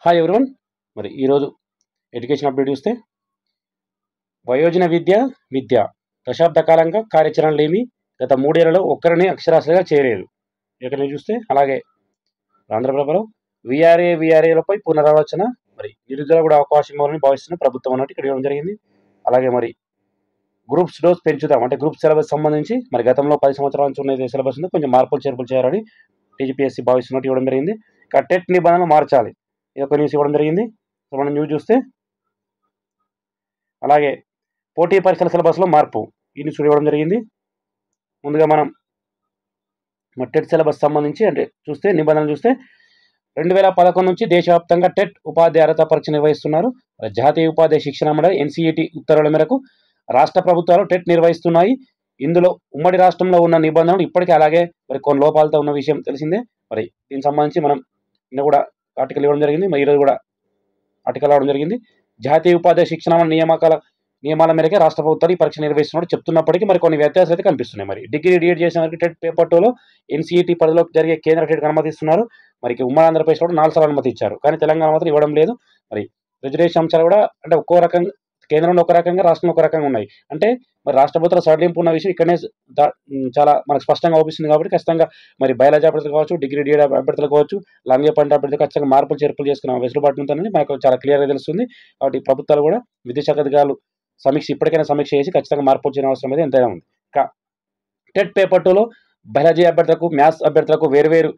Hi everyone. మరి ఈరోజు education update చూస్తే వయోజన విద్య దశాబ్ద కాలంగా కార్యాచరణ లేమి గత 3 ఏళ్లలో ఒక్కరిని అక్షరాస్యులుగా చేరేరు. ఇక్కడ చూస్తే అలాగే ఆంధ్రప్రభలో విఆర్ఏలపై పునరాలోచన, మరి నిరుద్యోగ కూడా అవకాశం ఇవ్వాలని భావిస్తున్న ప్రభుత్వం అన్నట్టు ఇక్కడ ఇవ్వడం జరిగింది. అలాగే మరి గ్రూప్స్ డోస్ పెంచుదాం అంటే గ్రూప్ సిలబస్ సంబంధించి మరి గతంలో 10 సంవత్సరాల నుంచి ఉన్న సిలబస్ కొంచెం మార్పులు చేర్పులు చేయాలని టీజీపీఎస్సీ భావిస్తున్నట్టు ఇవ్వడం జరిగింది. ఇక టెట్ నిబంధనలు మార్చాలి, ఇది ఒక న్యూస్ ఇవ్వడం జరిగింది. సో మనం న్యూస్ చూస్తే అలాగే పోటీ పరీక్షల సిలబస్లో మార్పు, ఈ న్యూస్ ఇవ్వడం జరిగింది. ముందుగా మనం టెట్ సిలబస్ సంబంధించి అంటే చూస్తే నిబంధనలు చూస్తే 2011 నుంచి దేశవ్యాప్తంగా టెట్ ఉపాధ్యాయ అర్హత పరీక్ష నిర్వహిస్తున్నారు. జాతీయ ఉపాధ్యాయ శిక్షణ మండలి ఎన్సీఈటీ ఉత్తర్వుల మేరకు రాష్ట్ర ప్రభుత్వాలు టెట్ నిర్వహిస్తున్నాయి. ఇందులో ఉమ్మడి రాష్ట్రంలో ఉన్న నిబంధనలు ఇప్పటికీ అలాగే మరి కొన్ని లోపాలతో ఉన్న విషయం తెలిసిందే. మరి దీనికి సంబంధించి మనం నిన్న కూడా ఆర్టికల్ ఇవ్వడం జరిగింది, మరి ఈరోజు కూడా ఆర్టికల్ రావడం జరిగింది. జాతీయ ఉపాధ్యాయ శిక్షణ నియమాల మేరకే రాష్ట్ర ప్రభుత్వాలు ఈ పరీక్ష నిర్వహిస్తున్నట్టు చెప్తున్నప్పటికీ మరి కొన్ని వ్యత్యాసాలు అయితే కనిపిస్తున్నాయి. మరి డిగ్రీ డిఎడ్ చేసిన వారికి టెట్ పేపర్ 2లో ఎన్సీఈటీ పరిధిలోకి జరిగే కేంద్ర టెట్కి అనుమతిస్తున్నారు. మరి ఉమ్మడి ఆంధ్రప్రదేశ్లో కూడా 4 సార్లు అనుమతి ఇచ్చారు, కానీ తెలంగాణ మాత్రం ఇవ్వడం లేదు. మరి రిజర్వేషన్ అంశాలు కూడా అంటే ఒక్కో రకంగా కేంద్రంలో ఒక రకంగా రాష్ట్రంలో ఒక రకంగా ఉన్నాయి. అంటే మరి రాష్ట్ర ప్రభుత్వాల సడలింపు ఉన్న విషయం ఇక్కడనే చాలా మనకు స్పష్టంగా అవుపిస్తుంది. కాబట్టి ఖచ్చితంగా మరి బయాలజీ అభ్యర్థులు కావచ్చు, డిగ్రీ డిఎడ్ అభ్యర్థులు కావచ్చు, లాంగ్ పాయింట్ అభ్యర్థులు ఖచ్చితంగా మార్పులు చేర్పులు చేసుకున్న వెసులుబాటు ఉంటుందని మనకు చాలా క్లియర్గా తెలుస్తుంది. కాబట్టి ప్రభుత్వాలు కూడా విద్యాశాఖ అధికారులు ఇప్పటికైనా సమీక్ష చేసి ఖచ్చితంగా మార్పులు చేయడం అవసరం అయితే ఎంతైనా ఉంది. టెట్ పేపర్ 2లో బయాలజీ అభ్యర్థులకు, మ్యాథ్స్ అభ్యర్థులకు వేరువేరు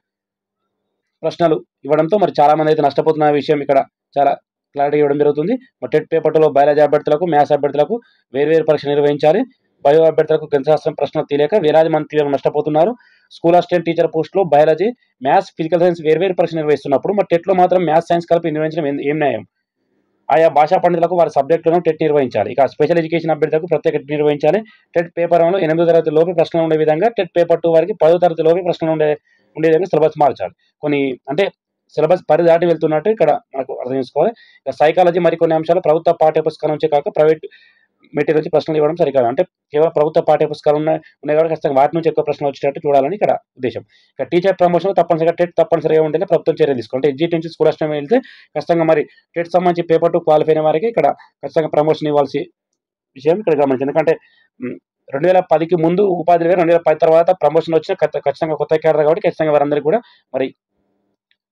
ప్రశ్నలు ఇవ్వడంతో మరి చాలా మంది అయితే నష్టపోతున్న విషయం ఇక్కడ చాలా క్లారిటీ ఇవ్వడం జరుగుతుంది. మరి టెట్ పేపర్ 2లో బయాలజీ అభ్యర్థులకు, మ్యాథ్స్ అభ్యర్థులకు వేరువేరు పరీక్ష నిర్వహించాలి. బయో అభ్యర్థులకు గణితశాస్త్రం ప్రశ్నలు తెలియక వేలాది మంది తీవ్రంగా నష్టపోతున్నారు. స్కూల్ అసిస్టెంట్ టీచర్ పోస్టులో బయాలజీ, మ్యాథ్స్, ఫిజికల్ సైన్స్ వేరువేరు పరీక్ష నిర్వహిస్తున్నప్పుడు మరి టెట్లో మాత్రం మ్యాథ్స్, సైన్స్ కలిపి నిర్వహించడం ఏం న్యాయం? ఆయా భాషా పండితులకు వారి సబ్జెక్టులను టెట్ నిర్వహించాలి. ఇక స్పెషల్ ఎడ్యుకేషన్ అభ్యర్థులకు ప్రత్యేక టెట్ నిర్వహించాలి. టెట్ పేపర్ 1లో 8వ తరగతి లోపే ప్రశ్నలు ఉండే విధంగా టెట్ పేపర్ 2 వారికి 10వ తరగతి లోపే ప్రశ్నలు ఉండే విధంగా సిలబస్ మార్చాలి. కొన్ని అంటే సిలబస్ పరిదాటి వెళ్తున్నట్టు ఇక్కడ మనకు అర్థం చేసుకోవాలి. ఇక సైకాలజీ మరికొన్ని అంశాలు ప్రభుత్వ పాఠ్య పుస్తకాల నుంచే కాక ప్రైవేట్ మెటీరియల్ నుంచి ప్రశ్నలు ఇవ్వడం సరికాదు. అంటే కేవలం ప్రభుత్వ పాఠ్య పుస్తకాలు ఉన్నాయి కాబట్టి ఖచ్చితంగా వాటి నుంచి ఎక్కువ ప్రశ్నలు వచ్చేటట్టు చూడాలని ఇక్కడ ఉద్దేశం. ఇక టీచర్ ప్రమోషన్ తప్పనిసరిగా టెట్ తప్పనిసరిగా ఉంటేనే ప్రభుత్వం చర్యలు తీసుకోవాలి. అంటే ఎడ్జిట్ నుంచి స్కూల్ అసిస్టెంట్ వెళ్తే ఖచ్చితంగా మరి టెట్ సంబంధించి పేపర్ 2 క్వాలిఫై అయిన వారికి ఇక్కడ ఖచ్చితంగా ప్రమోషన్ ఇవ్వాల్సి విషయం ఇక్కడ గమనించి. ఎందుకంటే 2010కి ముందు ఉపాధి వేరు, 2010 తర్వాత ప్రమోషన్ వచ్చిన ఖచ్చితంగా కొత్త క్యాడర్ కాబట్టి ఖచ్చితంగా వారందరికీ కూడా మరి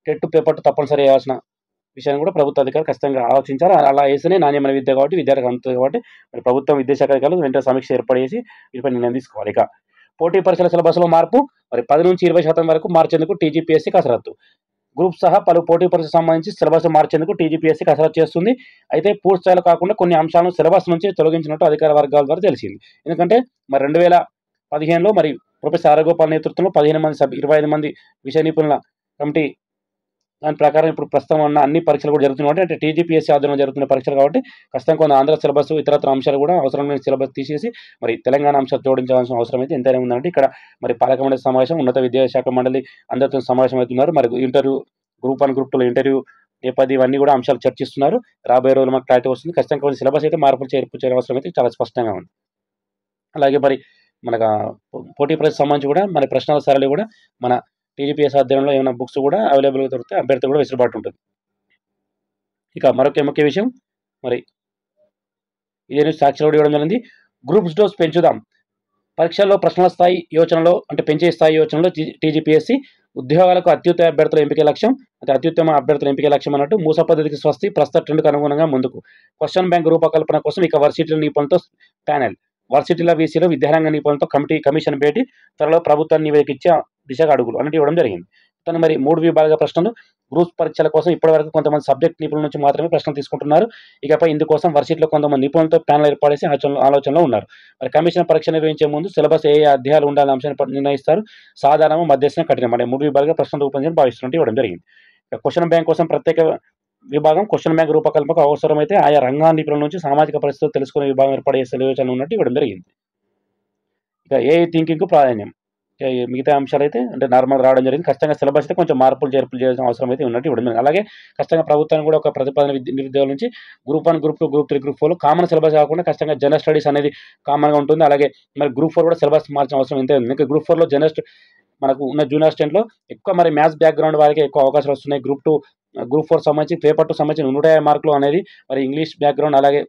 టెట్ పేపర్ 2 తప్పనిసరి వేయాల్సిన విషయాన్ని కూడా ప్రభుత్వ అధికారులు ఖచ్చితంగా ఆలోచించారు. అలా వేస్తేనే నాణ్యమైన విద్య కాబట్టి విద్యార్థికి అందుతుంది. కాబట్టి మరి ప్రభుత్వం విద్యాశాఖ అధికారులు వెంటనే సమీక్ష ఏర్పాటు చేసి వీటిపై నిర్ణయం తీసుకోవాలి. ఇక పోటీ పరీక్షల సిలబస్లో మార్పు, మరి 10 నుంచి 20% వరకు మార్చేందుకు టీజీపీఎస్సీ కసరత్తు. గ్రూప్ సహా పలు పోటీ పరీక్షలకు సంబంధించి సిలబస్ మార్చేందుకు టీజీపీఎస్సీ కసరత్తు చేస్తుంది. అయితే పూర్తి స్థాయిలో కాకుండా కొన్ని అంశాలను సిలబస్ నుంచి తొలగించినట్టు అధికార వర్గాల ద్వారా తెలిసింది. ఎందుకంటే మరి 2015లో మరి ప్రొఫెసర్ ఆరగోపాల్ నేతృత్వంలో 15 మంది 25 మంది విషయ నిపుణుల కమిటీ దాని ప్రకారం ఇప్పుడు ప్రస్తుతం ఉన్న అన్ని పరీక్షలు కూడా జరుగుతున్నాయి. అంటే టీజీపీఎస్సీ ఆధ్వర్యంలో జరుగుతున్న పరీక్షలు కాబట్టి ఖచ్చితంగా కొన్ని ఆంధ్ర సిలబస్ ఇతరత్ర అంశాలు కూడా అవసరమైన సిలబస్ తీసేసి మరి తెలంగాణ అంశాలు జోడించాల్సిన అవసరం అయితే ఎంతైనా ఉందంటే ఇక్కడ మరి పాలక మండలి సమావేశం, ఉన్నత విద్యాశాఖ మండలి అందరితో సమావేశం అవుతున్నారు. మరి ఇంటర్వ్యూ గ్రూప్ 1 గ్రూప్ 2లో ఇంటర్వ్యూ నేపథ్యం ఇవన్నీ కూడా అంశాలు చర్చిస్తున్నారు. రాబోయే రోజులు మాకు క్లారిటీ వస్తుంది. ఖచ్చితంగా కొన్ని సిలబస్ అయితే మార్పులు చేర్పు చేయడం అవసరం అయితే చాలా స్పష్టంగా ఉంది. అలాగే మరి మనకు పోటీ పరీక్ష సంబంధించి కూడా మన ప్రశ్నల సరళి కూడా మన టీజీపీఎస్సీ ఆధ్వర్యంలో ఏమైనా బుక్స్ కూడా అవైలబుల్గా దొరికితే అభ్యర్థి కూడా వెసులుబాటు ఉంటుంది. ఇక మరొక ముఖ్య విషయం మరి ఇదే న్యూస్ సాక్షిలో ఇవ్వడం జరిగింది. గ్రూప్స్ డోస్ పెంచుదాం, పరీక్షల్లో ప్రశ్నల స్థాయి యోచనలో అంటే పెంచే స్థాయి యోచనలో టీజీపీఎస్సీ ఉద్యోగాలకు అత్యుత్తమ అభ్యర్థుల ఎంపిక లక్ష్యం. అంటే అత్యుత్తమ అభ్యర్థుల ఎంపిక లక్ష్యం అన్నట్టు మూస పద్ధతికి స్వస్తి, ప్రస్తుత ట్రెండ్కు అనుగుణంగా ముందుకు. క్వశ్చన్ బ్యాంక్ రూపకల్పన కోసం ఇక వర్సిటీల నిపుణులతో ప్యానెల్, వర్సిటీల వీసీలో విద్యారంగ నిపుణులతో కమిషన్ భేటీ, త్వరలో ప్రభుత్వాన్ని నివేదిక ఇచ్చే దిశగా అడుగులు అన్నట్టు ఇవ్వడం జరిగింది. తను మరి 3 విభాగ ప్రశ్నలు గ్రూప్ పరీక్షల కోసం ఇప్పటివరకు కొంతమంది సబ్జెక్ట్ నిపుణుల నుంచి మాత్రమే ప్రశ్నలు తీసుకుంటున్నారు. ఇకపై ఇందుకోసం వర్సిటీలో కొంతమంది నిపుణులతో ప్యానెల్ ఏర్పాటు చేసి ఆలోచనలో ఉన్నారు. మరి కమిషన్ పరీక్ష నిర్వహించే ముందు సిలబస్ ఏ అధ్యాయాలు ఉండాలనే అంశాన్ని నిర్ణయిస్తారు. సాధారణ, మధ్యస్థం, కఠినం అనే 3 విభాగ ప్రశ్నలు రూపొందించి భావిస్తున్నట్టు ఇవ్వడం జరిగింది. క్వశ్చన్ బ్యాంక్ కోసం ప్రత్యేక విభాగం, క్వశ్చన్ బ్యాంక్ రూపకల్పనకు అవసరమైతే ఆయా రంగా నిపుణుల నుంచి సామాజిక పరిస్థితులు తెలుసుకునే విభాగం ఏర్పాటు చేసే యోచన ఉన్నట్టు ఇవ్వడం జరిగింది. ఇక ఏఐ థింకింగ్కు ప్రాధాన్యం, మిగతా అంశాలు అయితే అంటే నార్మల్ రావడం జరిగింది. ఖచ్చితంగా సిలబస్ అయితే కొంచెం మార్పులు చేర్పులు చేయాల్సిన అవసరం అయితే ఉన్నట్టు ఇవ్వడం జరిగింది. అలాగే ఖచ్చితంగా ప్రభుత్వాన్ని కూడా ఒక ప్రతిపాదన నిరుద్యోగుల నుంచి గ్రూప్ 1 గ్రూప్ 2 గ్రూప్ 3 గ్రూప్ 4లో కామన్ సిలబస్ కాకుండా ఖచ్చితంగా జనరల్ స్టడీస్ అనేది కామన్గా ఉంటుంది. అలాగే మరి గ్రూప్ 4 కూడా సిలబస్ మార్చిన అవసరం ఎంత ఉంది. ఇంకా గ్రూప్ 4లో మనకు ఉన్న జూనియర్ స్టూడెంట్లో ఎక్కువ మరి మ్యాథ్స్ బ్యాక్గ్రౌండ్ వారికి ఎక్కువ అవకాశాలు వస్తున్నాయి. గ్రూప్ 4 సంబంధించి పేపర్ 2 సంబంధించిన 150 మార్కులు అనేది మరి ఇంగ్లీష్ బ్యాక్గ్రౌండ్ అలాగే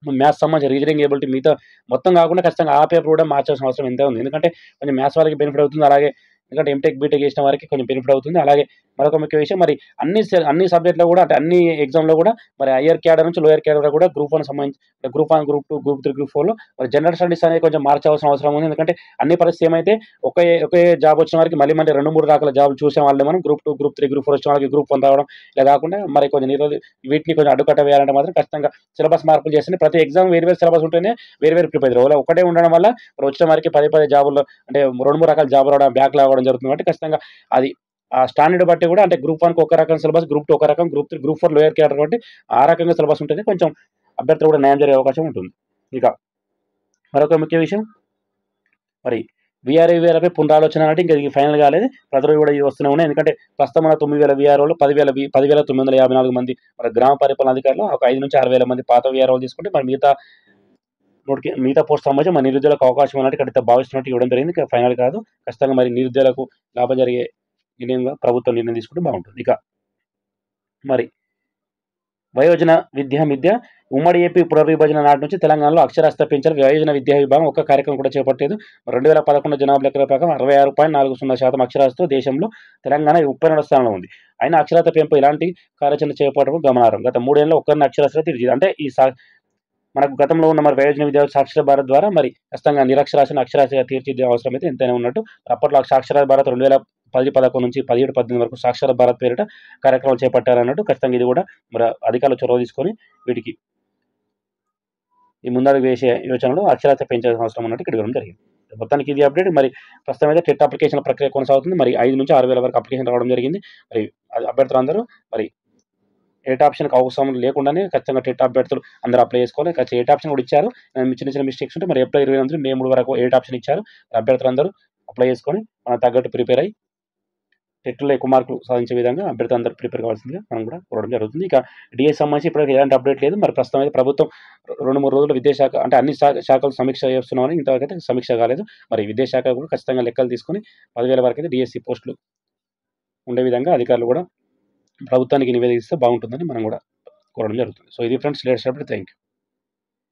మ్యాథ్స్ సంబంధించి రీజనింగ్ ఎబిలిటీ మిగతా మొత్తం కాకుండా ఖచ్చితంగా ఆ పేపర్ కూడా మార్చాల్సిన అవసరం ఎంతే ఉంది. ఎందుకంటే కొంచెం మ్యాథ్స్ వాళ్ళకి బెనిఫిట్ అవుతుంది. అలాగే ఎందుకంటే ఎంటెక్, బీటెక్ చేసిన వారికి కొంచెం బెనిఫిట్ అవుతుంది. అలాగే మరొక ముఖ్య విషయం మరి అన్ని సబ్జెక్ట్‌లో కూడా అంటే అన్ని ఎగ్జామ్‌లో కూడా మరి హయ్యర్ క్యాడర్ నుంచి లోయర్ క్యాడర్ వరకు కూడా గ్రూప్ 1 సంబంధించి గ్రూప్ 1, గ్రూప్ 2, గ్రూప్ 3, గ్రూప్ 4లో మరి జనరల్ స్టడీస్ అనేది కొంచెం మార్చాల్సిన అవసరం ఉంది. ఎందుకంటే అన్ని పరిస్థితి ఏమైతే ఒకే జాబ్ వచ్చిన వారికి మళ్ళీ 2, 3 రకాల జాబ్‌లు చూసే వాళ్ళని మనం గ్రూప్ 2, గ్రూప్ 3, గ్రూప్ 4 వచ్చిన వాళ్ళకి గ్రూప్ 1 రావడం ఇలా కాకుండా మరి కొంచెం వీటిని కొంచెం అడ్డుకట్ట వేయాలంటే మాత్రం ఖచ్చితంగా సిలబస్ మార్పులు చేస్తేనే ప్రతి ఎగ్జామ్ వేరు సిలబస్ ఉంటేనే వేరు ప్రిపేర్ అవ్వాలి. ఒకటే ఉండడం వల్ల మరి వచ్చిన వారికి పదే జాబుల్లో అంటే 2, 3 రకాల జాబులు రావడం, బ్యాక్‌లాగ్ అవ్వడం జరుగుతుంది. కాబట్టి ఖచ్చితంగా అది ఆ స్టాండర్డ్ బట్టి కూడా అంటే గ్రూప్ 1కి ఒక రకం సిలబస్, గ్రూప్ 2 ఒక రకం, గ్రూప్ 3, గ్రూప్ 4 లోయర్ క్యాడర్ కాబట్టి ఆ రకంగా సిలబస్ ఉంటేనే కొంచెం అభ్యర్థులు కూడా న్యాయం జరిగే అవకాశం ఉంటుంది. ఇక మరొక ముఖ్య విషయం మరి వీఆర్ఏలపై పునరాలోచన అంటే ఇంకా ఇది ఫైనల్ కాలేదు. ప్రతి రోజు కూడా ఇవి వస్తూనే ఉన్నాయి. ఎందుకంటే ప్రస్తుతం మన 9,000 వీఆర్ఓలు 10,954 మంది మరి గ్రామ పరిపాలన అధికారులు ఒక 5,000-6,000 మంది పాత వీఆర్ఓలు తీసుకుంటే మరి మిగతా పోస్ట్ సంబంధించి మన నిరుద్యోగులకు అవకాశం అన్నట్టు ఇక్కడ భావిస్తున్నట్టు ఇవ్వడం జరిగింది. ఇక ఫైనల్ కాదు. ఖచ్చితంగా మరి నిరుద్యోగులకు లాభం జరిగే నిర్ణయంగా ప్రభుత్వం నిర్ణయం తీసుకుంటే బాగుంటుంది. ఇక మరి వయోజన విద్య ఉమ్మడి ఏపీ పునర్విభజన నాటి నుంచి తెలంగాణలో అక్షరాస్యత పెంచారు. వయోజన విద్యా విభాగం ఒక్క కార్యక్రమం కూడా చేపట్టలేదు. 2011 జనాభా లెక్కల ప్రకారం 66.40% అక్షరాస్యతతో దేశంలో తెలంగాణ 32వ స్థానంలో ఉంది. అయినా అక్షరాస్యత పెంపు ఇలాంటి కార్యాచరణ చేపట్టడం గమనార్హం. గత 3 ఏళ్లలో ఒక్కరిని అక్షరాస్యత తీర్చింది. అంటే మనకు గతంలో ఉన్న మరి వయోజన విద్యా సాక్షర భారత్ ద్వారా మరి ఖచ్చితంగా నిరక్షరాస్యతను అక్షరాస్యతగా తీర్చిదిద్దే అవసరం అయితే ఎంతైనా ఉన్నట్టు. అప్పట్లో సాక్షర భారత్ 2010-11 నుంచి 17-18 వరకు సాక్షర భారత్ పేరిట కార్యక్రమాలు చేపట్టారన్నట్టు. ఖచ్చితంగా ఇది కూడా మరి అధికారులు చొరవ తీసుకొని వీటికి ఈ ముందడుగు వేసే యోచనలో అక్షరాస్యత పెంచాల్సిన అవసరం ఉన్నట్టు ఇక్కడ ఇవ్వడం జరిగింది. మొత్తానికి ఇది అప్డేట్. మరి ప్రస్తుతం అయితే టెట్ అప్లికేషన్ ప్రక్రియ కొనసాగుతుంది. మరి 5,000-6,000 వరకు అప్లికేషన్ రావడం జరిగింది. మరి అభ్యర్థులందరూ మరి ఎయిట్ ఆప్షన్కి అవసరం లేకుండానే ఖచ్చితంగా టెట్ అభ్యర్థులు అందరూ అప్లై చేసుకోవాలి. ఖచ్చితంగా ఎయిట్ ఆప్షన్ కూడా ఇచ్చారు. చిన్న మిస్టేక్స్ ఉంటే మరి ఏప్రిల్ 20 నుంచి మే 3 వరకు ఎయిట్ ఆప్షన్ ఇచ్చారు. అభ్యర్థులందరూ అప్లై చేసుకొని మనం తగ్గట్టు ప్రిపేర్ అయ్యి టెట్లో ఎక్కువ మార్కులు సాధించే విధంగా అభ్యర్థులు అందరూ ప్రిపేర్ కావాల్సిందిగా మనం కూడా కోరడం జరుగుతుంది. ఇక డిఎస్ సంబంధించి ఇప్పటివరకు ఎలాంటి అప్డేట్ లేదు. మరి ప్రస్తుతం అయితే ప్రభుత్వం 2-3 రోజులు విద్యాశాఖ అంటే అన్ని శాఖలు సమీక్ష చేస్తున్నామని ఇంతవరకు అయితే సమీక్ష కాలేదు. మరి విద్యాశాఖ కూడా ఖచ్చితంగా లెక్కలు తీసుకొని 10,000 వరకు అయితే డిఎస్సి పోస్టులు ఉండే విధంగా అధికారులు కూడా ప్రభుత్వానికి నివేదిస్తే బాగుంటుందని మనం కూడా కోరడం జరుగుతుంది. సో ఇది friends latest update. Thank you.